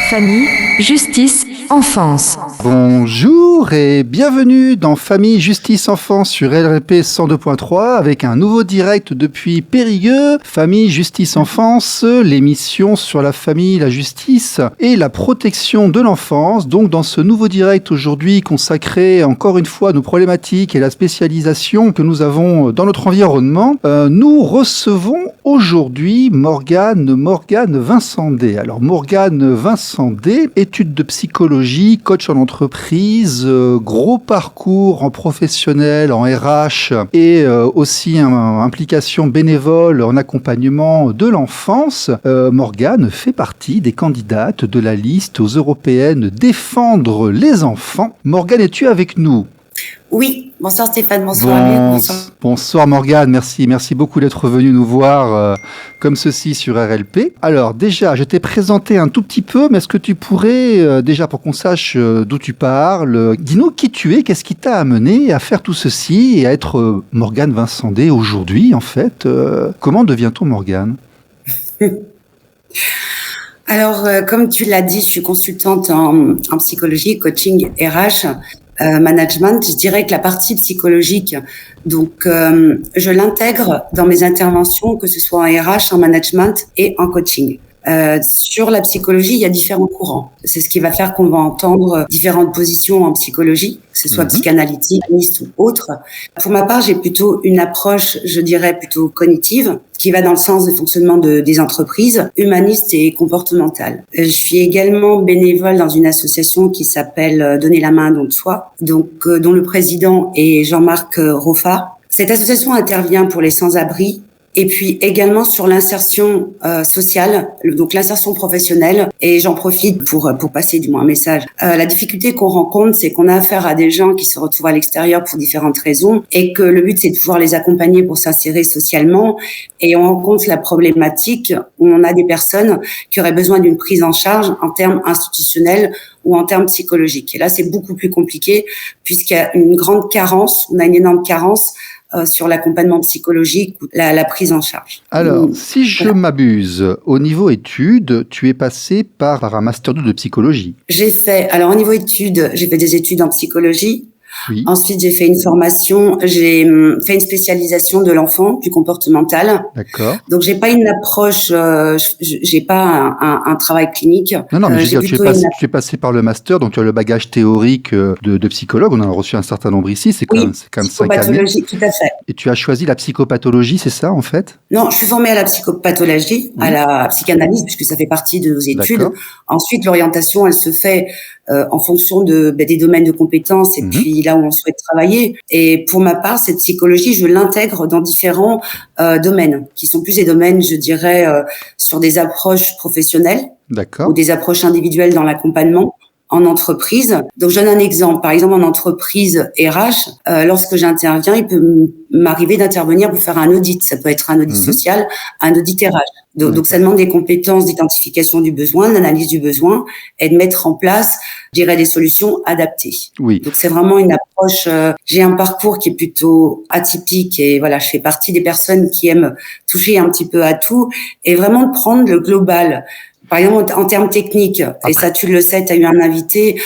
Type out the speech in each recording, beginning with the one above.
Famille, justice, enfance. Bonjour et bienvenue dans Famille, Justice, Enfance sur RLP 102.3 avec un nouveau direct depuis Périgueux. Famille, Justice, Enfance, l'émission sur la famille, la justice et la protection de l'enfance. Donc dans ce nouveau direct aujourd'hui consacré encore une fois à nos problématiques et la spécialisation que nous avons dans notre environnement, nous recevons aujourd'hui Morgane Vincendé. Alors Morgane Vincendé, études de psychologie, coach en entreprise, gros parcours en professionnel, en RH et aussi implication bénévole en accompagnement de l'enfance. Morgane fait partie des candidates de la liste aux européennes Défendre les enfants. Morgane, es-tu avec nous ? Oui, bonsoir Stéphane, bonsoir. Bonsoir Morgane, merci beaucoup d'être venu nous voir comme ceci sur RLP. Alors déjà, je t'ai présenté un tout petit peu, mais est-ce que tu pourrais, déjà pour qu'on sache d'où tu parles, dis-nous qui tu es, qu'est-ce qui t'a amené à faire tout ceci et à être Morgane Vincendé aujourd'hui en fait. Comment devient-on Morgane ? Alors, comme tu l'as dit, je suis consultante en psychologie, coaching, RH. Management, je dirais que la partie psychologique, donc je l'intègre dans mes interventions, que ce soit en RH, en management et en coaching. Sur la psychologie, il y a différents courants. C'est ce qui va faire qu'on va entendre différentes positions en psychologie, que ce soit psychanalytique, ou autre. Pour ma part, j'ai plutôt une approche, je dirais, plutôt cognitive, qui va dans le sens du fonctionnement des entreprises, humaniste et comportementale. Je suis également bénévole dans une association qui s'appelle Donner la main, don de soi, donc dont le président est Jean-Marc Roffa. Cette association intervient pour les sans-abri, et puis également sur l'insertion sociale, donc l'insertion professionnelle. Et j'en profite pour passer du moins un message. La difficulté qu'on rencontre, c'est qu'on a affaire à des gens qui se retrouvent à l'extérieur pour différentes raisons, et que le but c'est de pouvoir les accompagner pour s'insérer socialement. Et on rencontre la problématique où on a des personnes qui auraient besoin d'une prise en charge en termes institutionnels ou en termes psychologiques. Et là, c'est beaucoup plus compliqué puisqu'il y a une grande carence, on a une énorme carence sur l'accompagnement psychologique ou la prise en charge. Alors, si je m'abuse, au niveau études, tu es passé par un master 2 de psychologie. Alors au niveau études, j'ai fait des études en psychologie. Oui. Ensuite, j'ai fait une formation, j'ai fait une spécialisation de l'enfant, du comportemental. D'accord. Donc, j'ai pas une approche, j'ai pas un travail clinique. Non, mais tu es passé par le master, donc tu as le bagage théorique de psychologue. On en a reçu un certain nombre ici, c'est quand même 5 années. Tout à fait. Et tu as choisi la psychopathologie, c'est ça en fait ? Non, je suis formée à la psychopathologie, à la psychanalyse, puisque ça fait partie de nos études. D'accord. Ensuite, l'orientation, elle se fait en fonction des domaines de compétences et puis là où on souhaite travailler. Et pour ma part, cette psychologie, je l'intègre dans différents domaines, qui sont plus des domaines, je dirais, sur des approches professionnelles. D'accord. Ou des approches individuelles dans l'accompagnement en entreprise. Donc, je donne un exemple. Par exemple, en entreprise RH, lorsque j'interviens, il peut m'arriver d'intervenir pour faire un audit. Ça peut être un audit social, un audit RH. Donc, ça demande des compétences d'identification du besoin, d'analyse du besoin et de mettre en place, je dirais, des solutions adaptées. Oui. Donc, c'est vraiment une approche. J'ai un parcours qui est plutôt atypique et voilà, je fais partie des personnes qui aiment toucher un petit peu à tout et vraiment de prendre le global. Par exemple, en termes techniques, et ça tu le sais, tu as eu un invité,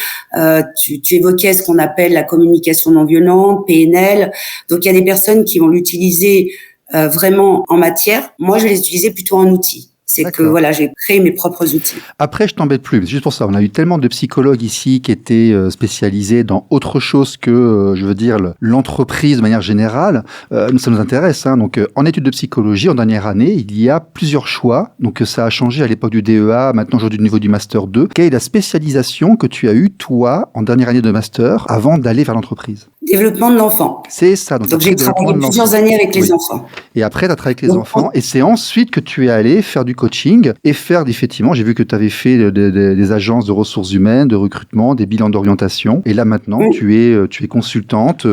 tu évoquais ce qu'on appelle la communication non violente, PNL. Donc, il y a des personnes qui vont l'utiliser vraiment en matière. Moi, je vais les utiliser plutôt en outil. C'est que voilà, j'ai créé mes propres outils. Après, je t'embête plus. C'est juste pour ça. On a eu tellement de psychologues ici qui étaient spécialisés dans autre chose que, je veux dire, l'entreprise de manière générale. Ça nous intéresse. Hein. Donc, en études de psychologie, en dernière année, il y a plusieurs choix. Donc, ça a changé à l'époque du DEA, maintenant aujourd'hui au niveau du Master 2. Quelle est la spécialisation que tu as eue, toi, en dernière année de Master, avant d'aller vers l'entreprise ? Développement de l'enfant. C'est ça. Donc j'ai travaillé plusieurs années avec les enfants. Et après, tu as travaillé avec les enfants. Et c'est ensuite que tu es allé faire du coaching et faire, effectivement, j'ai vu que tu avais fait des agences de ressources humaines, de recrutement, des bilans d'orientation. Et là, maintenant, tu es consultante.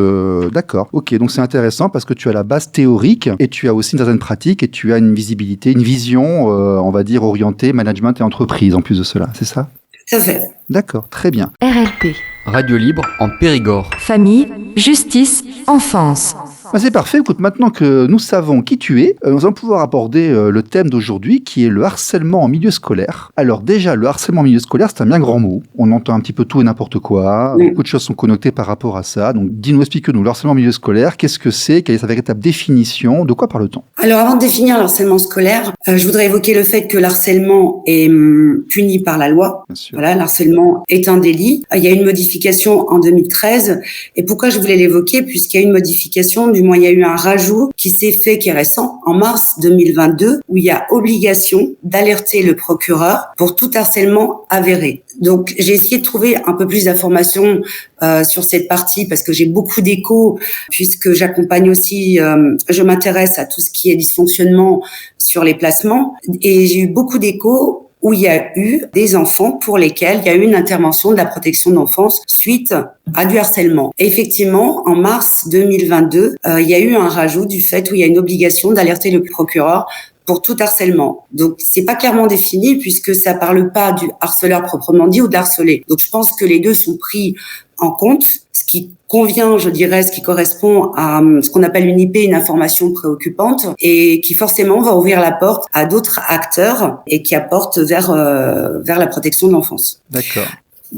D'accord. Ok, donc c'est intéressant parce que tu as la base théorique et tu as aussi une certaine pratique et tu as une visibilité, une vision, on va dire, orientée management et entreprise en plus de cela. C'est ça ? Tout à fait. D'accord, très bien. RLP. Radio Libre en Périgord. Famille, justice, enfance. C'est parfait. Écoute, maintenant que nous savons qui tu es, nous allons pouvoir aborder le thème d'aujourd'hui qui est le harcèlement en milieu scolaire. Alors déjà, le harcèlement en milieu scolaire, c'est un bien grand mot. On entend un petit peu tout et n'importe quoi. Beaucoup de choses sont connotées par rapport à ça. Donc dis-nous, explique-nous, le harcèlement en milieu scolaire, qu'est-ce que c'est? Quelle est sa véritable définition? De quoi parle-t-on? Alors avant de définir le harcèlement scolaire, je voudrais évoquer le fait que l'harcèlement est puni par la loi. Bien sûr. Voilà, l'harcèlement est un délit. Il y a une modification en 2013. Et pourquoi je voulais l'évoquer? Puisqu'il y a une modification, du moins il y a eu un rajout qui s'est fait, qui est récent, en mars 2022, où il y a obligation d'alerter le procureur pour tout harcèlement avéré. Donc j'ai essayé de trouver un peu plus d'informations sur cette partie parce que j'ai beaucoup d'échos, puisque j'accompagne aussi, je m'intéresse à tout ce qui est dysfonctionnement sur les placements, et j'ai eu beaucoup d'échos où il y a eu des enfants pour lesquels il y a eu une intervention de la protection d'enfance suite à du harcèlement. Et effectivement, en mars 2022, il y a eu un rajout du fait où il y a une obligation d'alerter le procureur pour tout harcèlement. Donc, c'est pas clairement défini puisque ça parle pas du harceleur proprement dit ou de l'harcelé. Donc, je pense que les deux sont pris en compte, ce qui convient, je dirais, ce qui correspond à ce qu'on appelle une IP, une information préoccupante, et qui forcément va ouvrir la porte à d'autres acteurs et qui apportent vers la protection de l'enfance. D'accord.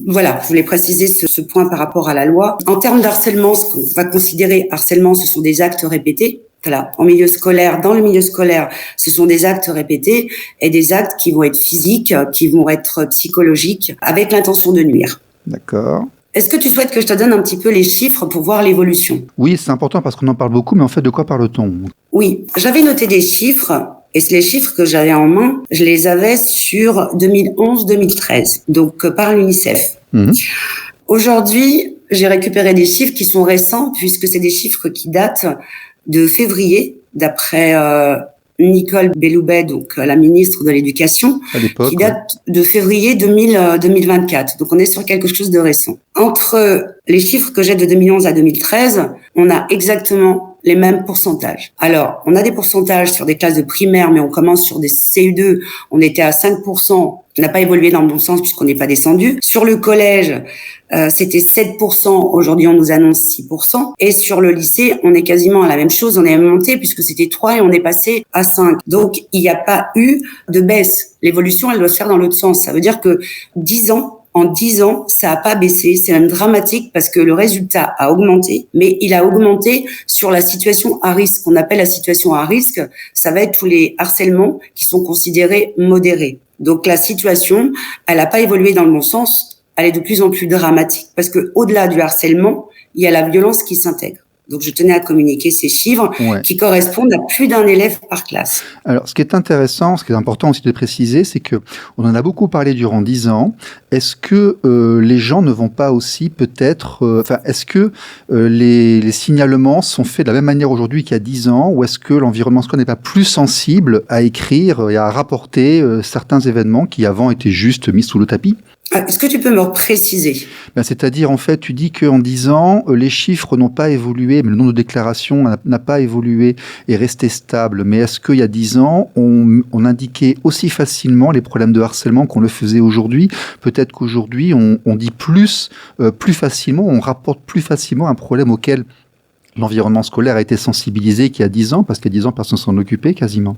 Voilà, je voulais préciser ce point par rapport à la loi. En termes d'harcèlement, ce qu'on va considérer harcèlement, ce sont des actes répétés. Voilà, en milieu scolaire, dans le milieu scolaire, ce sont des actes répétés et des actes qui vont être physiques, qui vont être psychologiques, avec l'intention de nuire. D'accord. Est-ce que tu souhaites que je te donne un petit peu les chiffres pour voir l'évolution? Oui, c'est important parce qu'on en parle beaucoup, mais en fait, de quoi parle-t-on? Oui, j'avais noté des chiffres, et les chiffres que j'avais en main, je les avais sur 2011-2013, donc par l'UNICEF. Aujourd'hui, j'ai récupéré des chiffres qui sont récents, puisque c'est des chiffres qui datent de février, d'après Nicole Belloubet, donc la ministre de l'Éducation, À l'époque, qui date de février 2024. Donc on est sur quelque chose de récent. Entre les chiffres que j'ai de 2011 à 2013, on a exactement les mêmes pourcentages. Alors, on a des pourcentages sur des classes de primaire, mais on commence sur des CE2, on était à 5%, on n'a pas évolué dans le bon sens puisqu'on n'est pas descendu. Sur le collège, c'était 7%, aujourd'hui on nous annonce 6%. Et sur le lycée, on est quasiment à la même chose, on est monté puisque c'était 3 et on est passé à 5. Donc, il n'y a pas eu de baisse. L'évolution, elle doit se faire dans l'autre sens. Ça veut dire que en 10 ans, ça n'a pas baissé. C'est même dramatique parce que le résultat a augmenté, mais il a augmenté sur la situation à risque. On appelle la situation à risque, ça va être tous les harcèlements qui sont considérés modérés. Donc la situation, elle n'a pas évolué dans le bon sens, elle est de plus en plus dramatique parce que au-delà du harcèlement, il y a la violence qui s'intègre. Donc, je tenais à communiquer ces chiffres qui correspondent à plus d'un élève par classe. Alors, ce qui est intéressant, ce qui est important aussi de préciser, c'est que on en a beaucoup parlé durant 10 ans. Est-ce que les gens ne vont pas aussi peut-être... est-ce que les signalements sont faits de la même manière aujourd'hui qu'il y a 10 ans, ou est-ce que l'environnement scolaire n'est pas plus sensible à écrire et à rapporter certains événements qui avant étaient juste mis sous le tapis ? Est-ce que tu peux me préciser? C'est-à-dire, en fait, tu dis qu'en 10 ans, les chiffres n'ont pas évolué, mais le nombre de déclarations n'a pas évolué et resté stable. Mais est-ce qu'il y a 10 ans, on indiquait aussi facilement les problèmes de harcèlement qu'on le faisait aujourd'hui? Peut-être qu'aujourd'hui, on dit plus facilement, on rapporte plus facilement un problème auquel l'environnement scolaire a été sensibilisé qu'il y a 10 ans, parce qu'il y a 10 ans, personne s'en occupait quasiment.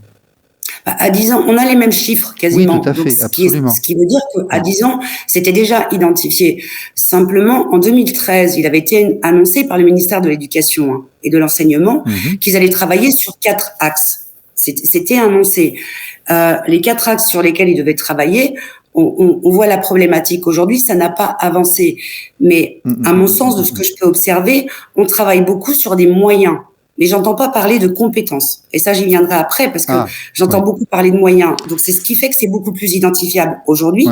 À 10 ans, on a les mêmes chiffres quasiment. Oui, tout à fait, donc, absolument. Ce qui veut dire qu'à 10 ans, c'était déjà identifié. Simplement, en 2013, il avait été annoncé par le ministère de l'Éducation et de l'Enseignement qu'ils allaient travailler sur 4 axes. C'était annoncé. Les 4 axes sur lesquels ils devaient travailler, on voit la problématique. Aujourd'hui, ça n'a pas avancé. Mais à mon sens, de ce que je peux observer, on travaille beaucoup sur des moyens. Mais j'entends pas parler de compétences. Et ça, j'y viendrai après parce que j'entends beaucoup parler de moyens. Donc, c'est ce qui fait que c'est beaucoup plus identifiable aujourd'hui.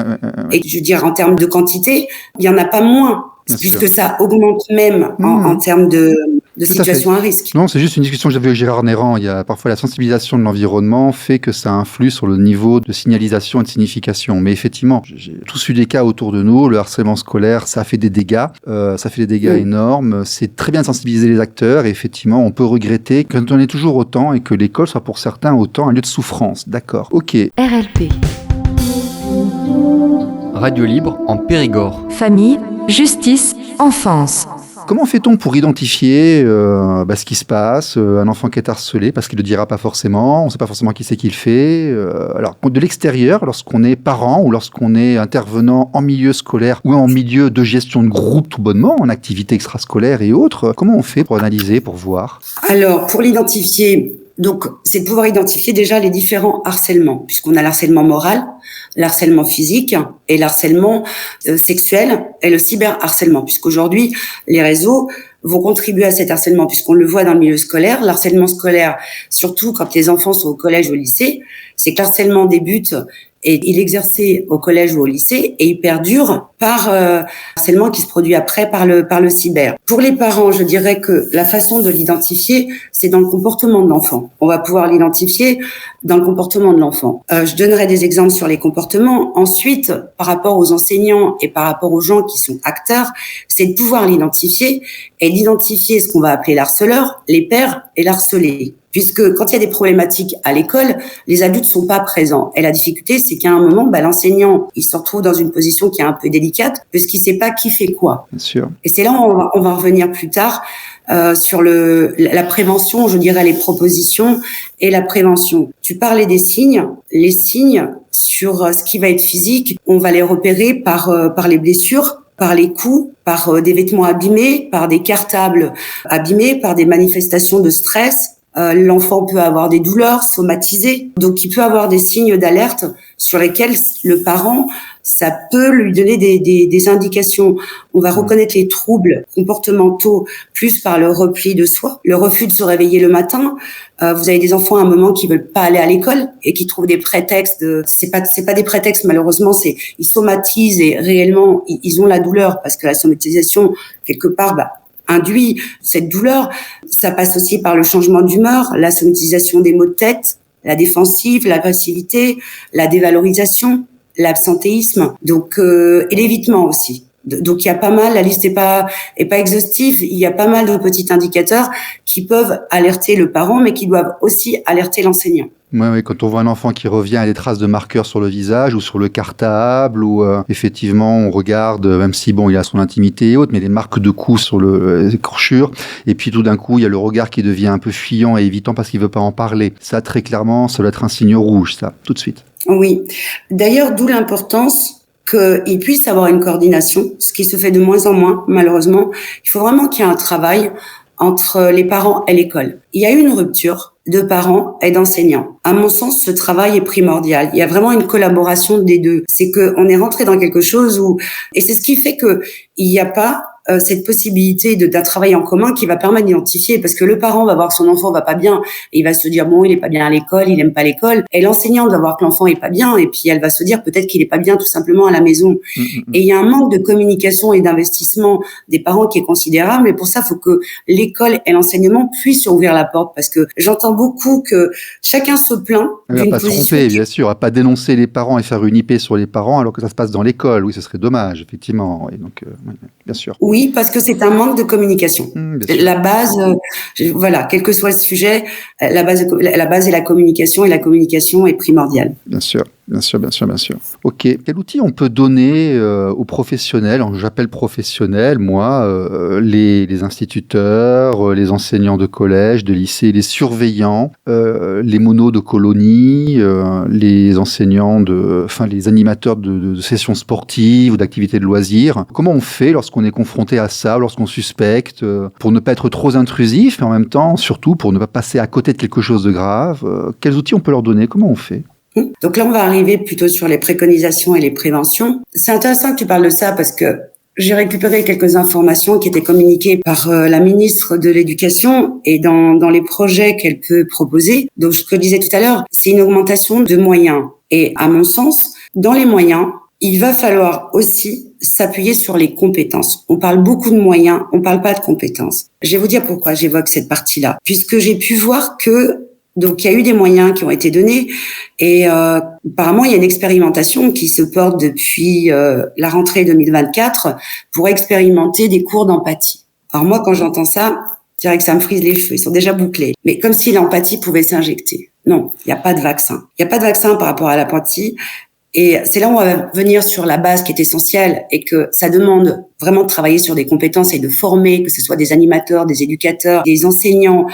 Et je veux dire, en termes de quantité, il y en a pas moins, puisque ça augmente même en termes de situation à risque. Non, c'est juste une discussion que j'avais avec Gérard Néran. Il y a parfois la sensibilisation de l'environnement fait que ça influe sur le niveau de signalisation et de signification. Mais effectivement, j'ai tous eu des cas autour de nous. Le harcèlement scolaire, ça fait des dégâts. Ça fait des dégâts énormes. C'est très bien de sensibiliser les acteurs. Et effectivement, on peut regretter qu'on en ait toujours autant et que l'école soit pour certains autant un lieu de souffrance. D'accord. Ok. RLP. Radio Libre en Périgord. Famille, justice, enfance. comment fait-on pour identifier ce qui se passe, un enfant qui est harcelé, parce qu'il ne le dira pas forcément, on ne sait pas forcément qui c'est qui le fait. Alors, de l'extérieur, lorsqu'on est parent ou lorsqu'on est intervenant en milieu scolaire ou en milieu de gestion de groupe tout bonnement, en activité extrascolaire et autres, comment on fait pour analyser, pour voir? Alors, pour l'identifier, donc, c'est de pouvoir identifier déjà les différents harcèlements, puisqu'on a l'harcèlement moral, l'harcèlement physique et l'harcèlement sexuel et le cyberharcèlement, puisqu'aujourd'hui, les réseaux vont contribuer à cet harcèlement, puisqu'on le voit dans le milieu scolaire. L'harcèlement scolaire, surtout quand les enfants sont au collège ou au lycée, c'est que l'harcèlement débute et il est exercé au collège ou au lycée et il perdure par harcèlement qui se produit après par le cyber. Pour les parents, je dirais que la façon de l'identifier, c'est dans le comportement de l'enfant. On va pouvoir l'identifier dans le comportement de l'enfant. Je donnerai des exemples sur les comportements. Ensuite, par rapport aux enseignants et par rapport aux gens qui sont acteurs, c'est de pouvoir l'identifier et d'identifier ce qu'on va appeler l'harceleur, les pairs et l'harcelé. Puisque quand il y a des problématiques à l'école, les adultes sont pas présents. Et la difficulté, c'est qu'à un moment, l'enseignant, il se retrouve dans une position qui est un peu délicate, puisqu'il sait pas qui fait quoi. Bien sûr. Et c'est là où on va revenir plus tard sur la prévention, je dirais les propositions et la prévention. Tu parlais des signes. Les signes sur ce qui va être physique, on va les repérer par les blessures, par les coups, par des vêtements abîmés, par des cartables abîmés, par des manifestations de stress. L'enfant peut avoir des douleurs somatisées, donc il peut avoir des signes d'alerte sur lesquels le parent, ça peut lui donner des indications. On va reconnaître les troubles comportementaux plus par le repli de soi, le refus de se réveiller le matin. Vous avez des enfants à un moment qui veulent pas aller à l'école et qui trouvent des prétextes. C'est pas des prétextes malheureusement, ils somatisent et réellement ils ont la douleur parce que la somatisation quelque part induit cette douleur. Ça passe aussi par le changement d'humeur, la somatisation des maux de tête, la défensive, l'agressivité, la dévalorisation, l'absentéisme, donc et l'évitement aussi. Donc il y a pas mal, la liste est pas exhaustive, il y a pas mal de petits indicateurs qui peuvent alerter le parent, mais qui doivent aussi alerter l'enseignant. Oui, quand on voit un enfant qui revient à des traces de marqueurs sur le visage ou sur le cartable, ou effectivement on regarde, même si il a son intimité et autres, mais des marques de coups sur l'écorchure, et puis tout d'un coup il y a le regard qui devient un peu fuyant et évitant parce qu'il veut pas en parler. Ça, très clairement, ça doit être un signe rouge, ça, tout de suite. Oui. D'ailleurs, d'où l'importance qu'il puisse avoir une coordination, ce qui se fait de moins en moins, malheureusement. Il faut vraiment qu'il y ait un travail entre les parents et l'école. Il y a eu une rupture de parents et d'enseignants. À mon sens, ce travail est primordial. Il y a vraiment une collaboration des deux. C'est qu'on est rentré dans quelque chose et c'est ce qui fait que il n'y a pas cette possibilité d'un travail en commun qui va permettre d'identifier, parce que le parent va voir que son enfant va pas bien et il va se dire il est pas bien à l'école, il aime pas l'école, et l'enseignante va voir que l'enfant est pas bien et puis elle va se dire peut-être qu'il est pas bien tout simplement à la maison. Et il y a un manque de communication et d'investissement des parents qui est considérable, et pour ça il faut que l'école et l'enseignement puissent ouvrir la porte, parce que j'entends beaucoup que chacun se plaint d'une position. Pas se tromper, bien sûr, à pas dénoncer les parents et faire une IP sur les parents alors que ça se passe dans l'école. Oui, ce serait dommage, effectivement. Et donc, oui, bien sûr. Oui, parce que c'est un manque de communication. La base, quel que soit le sujet, la base est la communication, et la communication est primordiale. Bien sûr. Ok. Quel outil on peut donner aux professionnels, j'appelle professionnels, moi, les instituteurs, les enseignants de collège, de lycée, les surveillants, les monos de colonies, les enseignants les animateurs de sessions sportives ou d'activités de loisirs. Comment on fait lorsqu'on est confronté à ça, lorsqu'on suspecte, pour ne pas être trop intrusif, mais en même temps, surtout, pour ne pas passer à côté de quelque chose de grave? Quels outils on peut leur donner? Comment on fait? Donc là, on va arriver plutôt sur les préconisations et les préventions. C'est intéressant que tu parles de ça parce que j'ai récupéré quelques informations qui étaient communiquées par la ministre de l'Éducation et dans les projets qu'elle peut proposer. Donc, ce que je disais tout à l'heure, c'est une augmentation de moyens. Et à mon sens, dans les moyens, il va falloir aussi s'appuyer sur les compétences. On parle beaucoup de moyens, on parle pas de compétences. Je vais vous dire pourquoi j'évoque cette partie-là. Puisque j'ai pu voir que donc il y a eu des moyens qui ont été donnés et apparemment il y a une expérimentation qui se porte depuis la rentrée 2024 pour expérimenter des cours d'empathie. Alors moi quand j'entends ça, je dirais que ça me frise les cheveux, ils sont déjà bouclés. Mais comme si l'empathie pouvait s'injecter. Non, il n'y a pas de vaccin. Il n'y a pas de vaccin par rapport à l'empathie. Et c'est là où on va venir sur la base qui est essentielle et que ça demande vraiment de travailler sur des compétences et de former, que ce soit des animateurs, des éducateurs, des enseignants.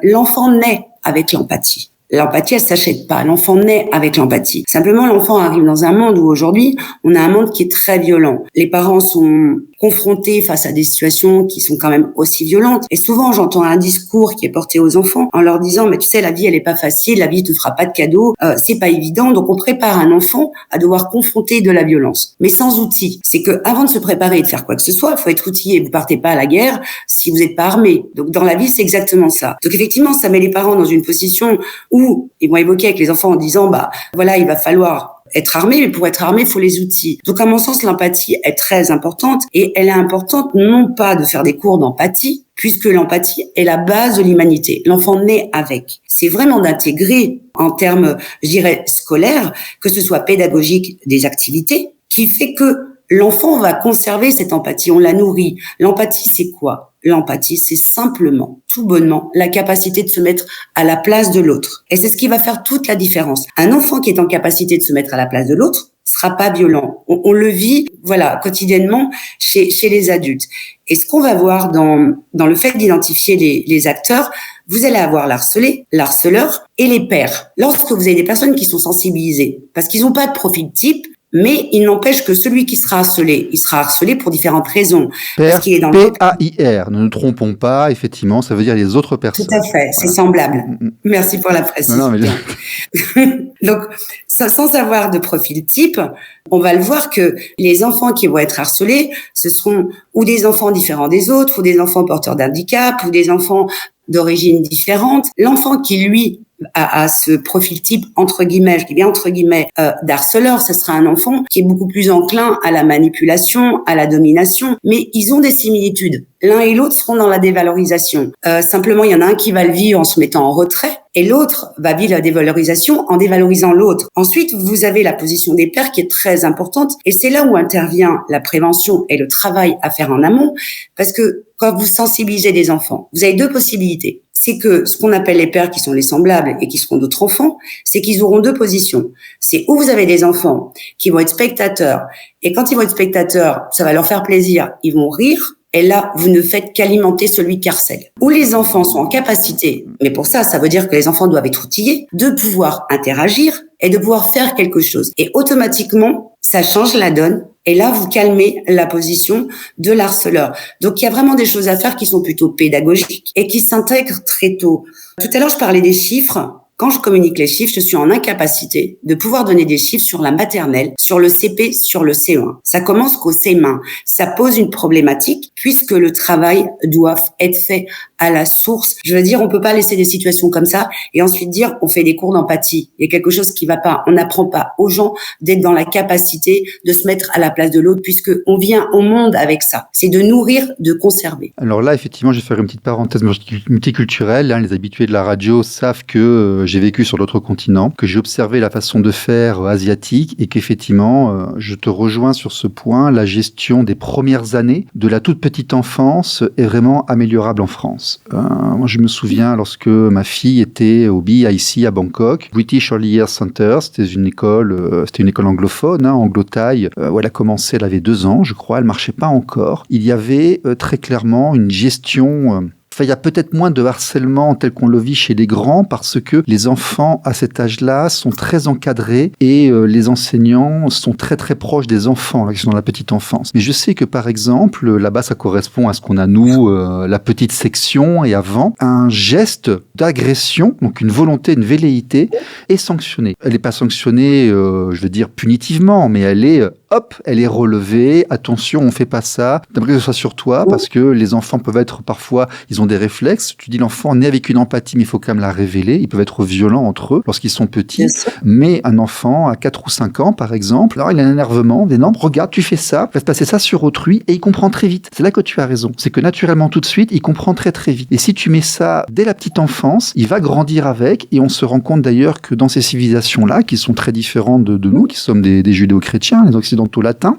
L'enfant naît avec l'empathie. L'empathie, elle s'achète pas. L'enfant naît avec l'empathie. Simplement, l'enfant arrive dans un monde où aujourd'hui, on a un monde qui est très violent. Les parents sont confrontés face à des situations qui sont quand même aussi violentes. Et souvent, j'entends un discours qui est porté aux enfants en leur disant, mais tu sais, la vie, elle est pas facile, la vie te fera pas de cadeaux, c'est pas évident. Donc, on prépare un enfant à devoir confronter de la violence. Mais sans outils. C'est que, avant de se préparer et de faire quoi que ce soit, il faut être outillé. Vous partez pas à la guerre si vous n'êtes pas armé. Donc, dans la vie, c'est exactement ça. Donc, effectivement, ça met les parents dans une position où ils vont évoquer avec les enfants en disant, voilà, il va falloir être armé, mais pour être armé, il faut les outils. Donc, à mon sens, l'empathie est très importante et elle est importante non pas de faire des cours d'empathie, puisque l'empathie est la base de l'humanité. L'enfant naît avec. C'est vraiment d'intégrer en termes, je dirais, scolaires, que ce soit pédagogique, des activités, qui fait que l'enfant va conserver cette empathie, on la nourrit. L'empathie, c'est quoi ? L'empathie, c'est simplement, tout bonnement, la capacité de se mettre à la place de l'autre. Et c'est ce qui va faire toute la différence. Un enfant qui est en capacité de se mettre à la place de l'autre sera pas violent. On le vit, quotidiennement chez les adultes. Et ce qu'on va voir dans le fait d'identifier les acteurs, vous allez avoir l'harcelé, l'harceleur et les pairs. Lorsque vous avez des personnes qui sont sensibilisées, parce qu'ils n'ont pas de profil type, mais il n'empêche que celui qui sera harcelé, il sera harcelé pour différentes raisons. Parce qu'il est dans P-A-I-R, ne nous trompons pas, effectivement, ça veut dire les autres personnes. Tout à fait, c'est semblable. Merci pour la précision. Donc, sans avoir de profil type, on va le voir que les enfants qui vont être harcelés, ce seront ou des enfants différents des autres, ou des enfants porteurs d'handicap, ou des enfants d'origine différente. L'enfant qui, lui, à ce profil type, entre guillemets, je dis bien entre guillemets, d'harceleur, ce sera un enfant qui est beaucoup plus enclin à la manipulation, à la domination, mais ils ont des similitudes. L'un et l'autre seront dans la dévalorisation. Simplement, il y en a un qui va le vivre en se mettant en retrait, et l'autre va vivre la dévalorisation en dévalorisant l'autre. Ensuite, vous avez la position des pères qui est très importante, et c'est là où intervient la prévention et le travail à faire en amont, parce que quand vous sensibilisez des enfants, vous avez deux possibilités. C'est que ce qu'on appelle les pères qui sont les semblables et qui seront d'autres enfants, c'est qu'ils auront deux positions. C'est où vous avez des enfants qui vont être spectateurs, et quand ils vont être spectateurs, ça va leur faire plaisir, ils vont rire, et là, vous ne faites qu'alimenter celui qui harcèle. Où les enfants sont en capacité, mais pour ça veut dire que les enfants doivent être outillés, de pouvoir interagir et de pouvoir faire quelque chose. Et automatiquement, ça change la donne. Et là, vous calmez la position de l'harceleur. Donc, il y a vraiment des choses à faire qui sont plutôt pédagogiques et qui s'intègrent très tôt. Tout à l'heure, je parlais des chiffres. Quand je communique les chiffres, je suis en incapacité de pouvoir donner des chiffres sur la maternelle, sur le CP, sur le CE1. Ça commence qu'au CM1. Ça pose une problématique puisque le travail doit être fait à la source. Je veux dire, on peut pas laisser des situations comme ça et ensuite dire on fait des cours d'empathie. Il y a quelque chose qui va pas. On n'apprend pas aux gens d'être dans la capacité de se mettre à la place de l'autre puisque on vient au monde avec ça. C'est de nourrir, de conserver. Alors là, effectivement, je vais faire une petite parenthèse multiculturelle. Les habitués de la radio savent que j'ai vécu sur d'autres continents, que j'ai observé la façon de faire asiatique et qu'effectivement, je te rejoins sur ce point, la gestion des premières années de la toute petite enfance est vraiment améliorable en France. Moi, je me souviens lorsque ma fille était au BIC à Bangkok, British Early Years Center, c'était une école anglophone, anglo-thaï, où elle a commencé, elle avait 2 ans, je crois, elle marchait pas encore. Il y avait très clairement une gestion... il y a peut-être moins de harcèlement tel qu'on le vit chez les grands parce que les enfants à cet âge-là sont très encadrés et les enseignants sont très très proches des enfants là, qui sont dans la petite enfance. Mais je sais que par exemple, là-bas ça correspond à ce qu'on a nous, la petite section et avant, un geste d'agression, donc une volonté, une velléité est sanctionnée. Elle n'est pas sanctionnée, je veux dire punitivement, mais elle est relevée. Attention, on fait pas ça. T'aimerais que ce soit sur toi parce que les enfants peuvent être parfois, ils ont des réflexes. Tu dis l'enfant naît avec une empathie, mais il faut quand même la révéler. Ils peuvent être violents entre eux lorsqu'ils sont petits. Mais un enfant à 4 ou 5 ans, par exemple, alors il a un énervement, non, regarde, tu fais ça, va se passer ça sur autrui et il comprend très vite. C'est là que tu as raison. C'est que naturellement, tout de suite, il comprend très très vite. Et si tu mets ça dès la petite enfance, il va grandir avec et on se rend compte d'ailleurs que dans ces civilisations-là, qui sont très différentes de nous, qui sommes des judéo-chrétiens, les occidentaux, occidentaux latins,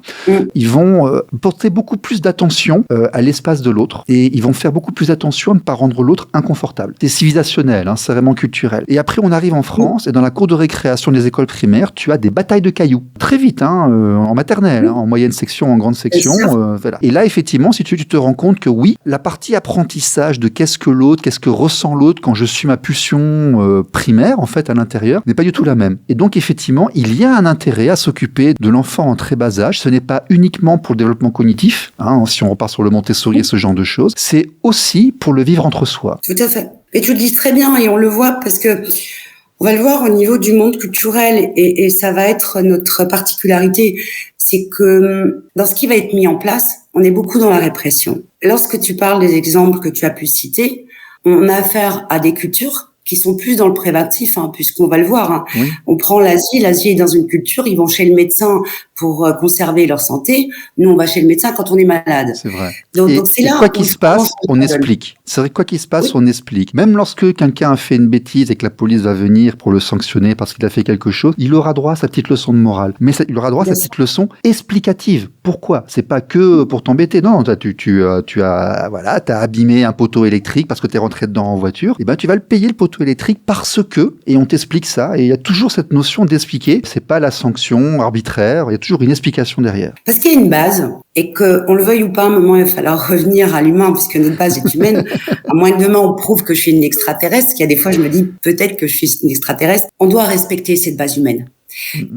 ils vont porter beaucoup plus d'attention à l'espace de l'autre et ils vont faire beaucoup plus attention à ne pas rendre l'autre inconfortable. C'est civilisationnel, hein, c'est vraiment culturel. Et après, on arrive en France et dans la cour de récréation des écoles primaires, tu as des batailles de cailloux. Très vite, en maternelle, en moyenne section, en grande section. Voilà. Et là, effectivement, si tu te rends compte que oui, la partie apprentissage de qu'est-ce que l'autre, qu'est-ce que ressent l'autre quand je suis ma pulsion primaire, en fait, à l'intérieur, n'est pas du tout la même. Et donc, effectivement, il y a un intérêt à s'occuper de l'enfant en très bas âge. Ce n'est pas uniquement pour le développement cognitif, si on repart sur le Montessori et ce genre de choses, c'est aussi pour le vivre entre soi. Tout à fait. Et tu le dis très bien et on le voit parce que on va le voir au niveau du monde culturel et ça va être notre particularité, c'est que dans ce qui va être mis en place, on est beaucoup dans la répression. Lorsque tu parles des exemples que tu as pu citer, on a affaire à des cultures qui sont plus dans le préventif, puisqu'on va le voir. Oui. On prend l'Asie est dans une culture, ils vont chez le médecin pour conserver leur santé. Nous, on va chez le médecin quand on est malade. C'est vrai. Donc c'est là quoi qu'il se passe, on explique. C'est vrai, quoi qu'il se passe, on explique. Même lorsque quelqu'un a fait une bêtise et que la police va venir pour le sanctionner parce qu'il a fait quelque chose, il aura droit à sa petite leçon de morale. Mais il aura droit à sa petite leçon explicative. Pourquoi ? C'est pas que pour t'embêter. Non, tu as abîmé un poteau électrique parce que tu es rentré dedans en voiture. Et ben, tu vas le payer le poteau électrique parce que, et on t'explique ça. Et il y a toujours cette notion d'expliquer. C'est pas la sanction arbitraire. Il y a toujours une explication derrière. Parce qu'il y a une base et que, on le veuille ou pas, à un moment, il va falloir revenir à l'humain puisque notre base est humaine. À moins que demain on prouve que je suis une extraterrestre, qu'il y a des fois je me dis peut-être que je suis une extraterrestre. On doit respecter cette base humaine.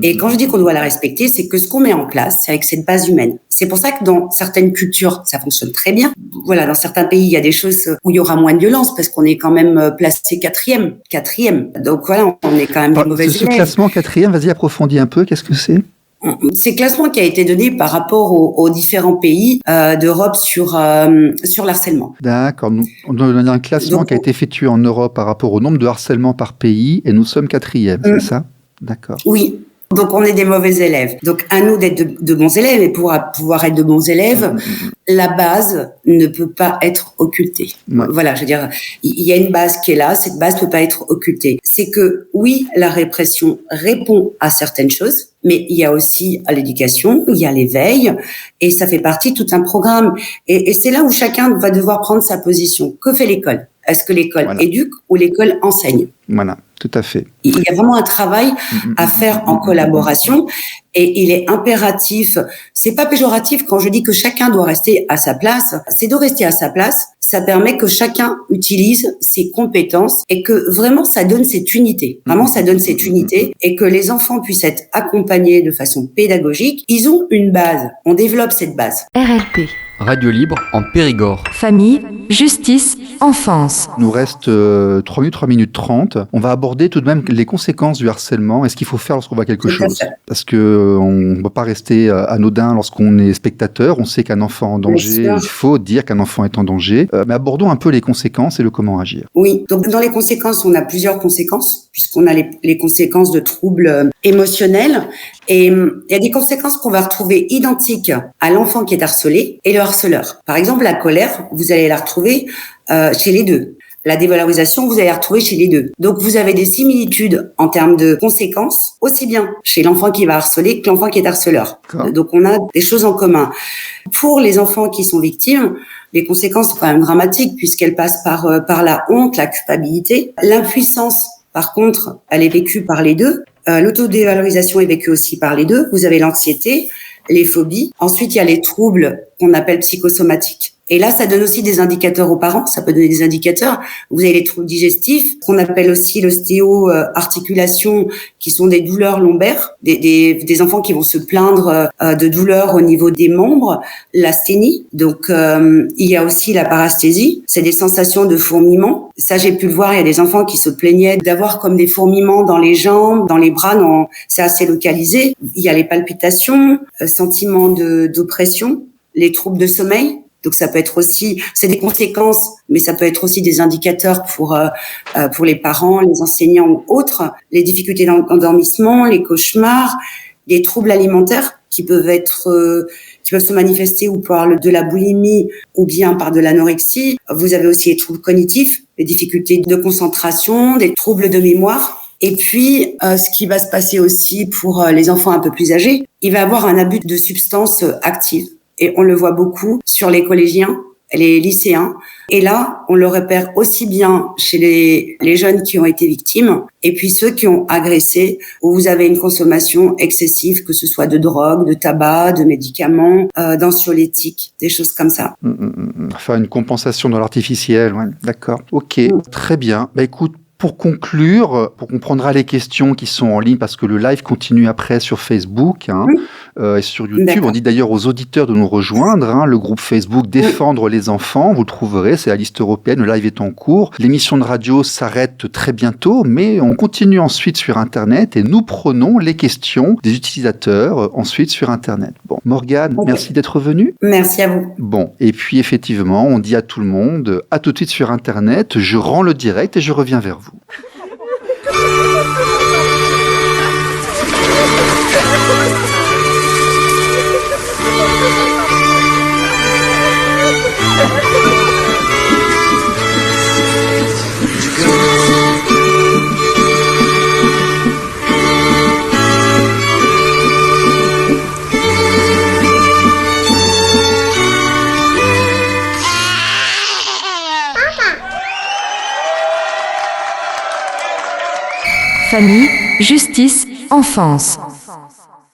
Et quand je dis qu'on doit la respecter, c'est que ce qu'on met en place, c'est avec cette base humaine. C'est pour ça que dans certaines cultures, ça fonctionne très bien. Voilà, dans certains pays, il y a des choses où il y aura moins de violence parce qu'on est quand même placé quatrième. Donc voilà, on est quand même des mauvais élèves. Ce classement quatrième, vas-y, approfondis un peu, qu'est-ce que c'est ? C'est le classement qui a été donné par rapport aux différents pays d'Europe sur l'harcèlement. D'accord. On a un classement qui a été effectué en Europe par rapport au nombre de harcèlements par pays et nous sommes quatrième, c'est ça ? D'accord. Oui. Donc, on est des mauvais élèves. Donc, à nous d'être de bons élèves. Et pour pouvoir être de bons élèves, la base ne peut pas être occultée. Voilà, je veux dire, il y a une base qui est là. Cette base ne peut pas être occultée. C'est que, oui, la répression répond à certaines choses, mais il y a aussi à l'éducation, il y a l'éveil, et ça fait partie de tout un programme. Et c'est là où chacun va devoir prendre sa position. Que fait l'école ? Est-ce que l'école éduque ou l'école enseigne ? Voilà, tout à fait. Il y a vraiment un travail à faire en collaboration et il est impératif. C'est pas péjoratif quand je dis que chacun doit rester à sa place. C'est de rester à sa place. Ça permet que chacun utilise ses compétences et que vraiment ça donne cette unité. Vraiment, ça donne cette unité et que les enfants puissent être accompagnés de façon pédagogique. Ils ont une base. On développe cette base. RLP. Radio Libre en Périgord. Famille, justice, enfance. Il nous reste 3 minutes 30. On va aborder tout de même les conséquences du harcèlement et ce qu'il faut faire lorsqu'on voit quelque chose. Parce que on ne va pas rester anodin lorsqu'on est spectateur. On sait qu'un enfant en danger, il faut dire qu'un enfant est en danger. Mais abordons un peu les conséquences et le comment agir. Oui, donc dans les conséquences, on a plusieurs conséquences, puisqu'on a les conséquences de troubles émotionnels. Et il y a des conséquences qu'on va retrouver identiques à l'enfant qui est harcelé et le harceleur. Par exemple, la colère, vous allez la retrouver chez les deux. La dévalorisation, vous allez la retrouver chez les deux. Donc, vous avez des similitudes en termes de conséquences, aussi bien chez l'enfant qui va harceler que l'enfant qui est harceleur. Donc, on a des choses en commun. Pour les enfants qui sont victimes, les conséquences sont quand même dramatiques puisqu'elles passent par la honte, la culpabilité. L'impuissance, par contre, elle est vécue par les deux. L'autodévalorisation est vécue aussi par les deux. Vous avez l'anxiété, les phobies. Ensuite, il y a les troubles qu'on appelle psychosomatiques. Et là, ça donne aussi des indicateurs aux parents. Ça peut donner des indicateurs. Vous avez les troubles digestifs, qu'on appelle aussi l'ostéo-articulation, qui sont des douleurs lombaires, des enfants qui vont se plaindre de douleurs au niveau des membres, l'asthénie. Donc, il y a aussi la parasthésie. C'est des sensations de fourmillement. Ça, j'ai pu le voir. Il y a des enfants qui se plaignaient d'avoir comme des fourmillements dans les jambes, dans les bras. C'est assez localisé. Il y a les palpitations, sentiments d'oppression, les troubles de sommeil. Donc ça peut être aussi, c'est des conséquences, mais ça peut être aussi des indicateurs pour les parents, les enseignants ou autres, les difficultés d'endormissement, les cauchemars, les troubles alimentaires qui peuvent se manifester ou par de la boulimie ou bien par de l'anorexie. Vous avez aussi les troubles cognitifs, les difficultés de concentration, des troubles de mémoire. Et puis, ce qui va se passer aussi pour les enfants un peu plus âgés, il va y avoir un abus de substances actives. Et on le voit beaucoup sur les collégiens, les lycéens. Et là, on le repère aussi bien chez les jeunes qui ont été victimes et puis ceux qui ont agressé, où vous avez une consommation excessive, que ce soit de drogue, de tabac, de médicaments, d'anxiolytiques, des choses comme ça. Enfin, une compensation dans l'artificiel, ouais, d'accord. Ok, très bien. Bah écoute, pour conclure, pour qu'on prendra les questions qui sont en ligne, parce que le live continue après sur Facebook et sur YouTube. D'accord. On dit d'ailleurs aux auditeurs de nous rejoindre. Le groupe Facebook Défendre les enfants, vous le trouverez, c'est la liste européenne, le live est en cours. L'émission de radio s'arrête très bientôt, mais on continue ensuite sur Internet et nous prenons les questions des utilisateurs ensuite sur Internet. Bon, Morgane, merci d'être venue. Merci à vous. Bon, et puis effectivement, on dit à tout le monde, à tout de suite sur Internet, je rends le direct et je reviens vers vous. Famille, justice, enfance.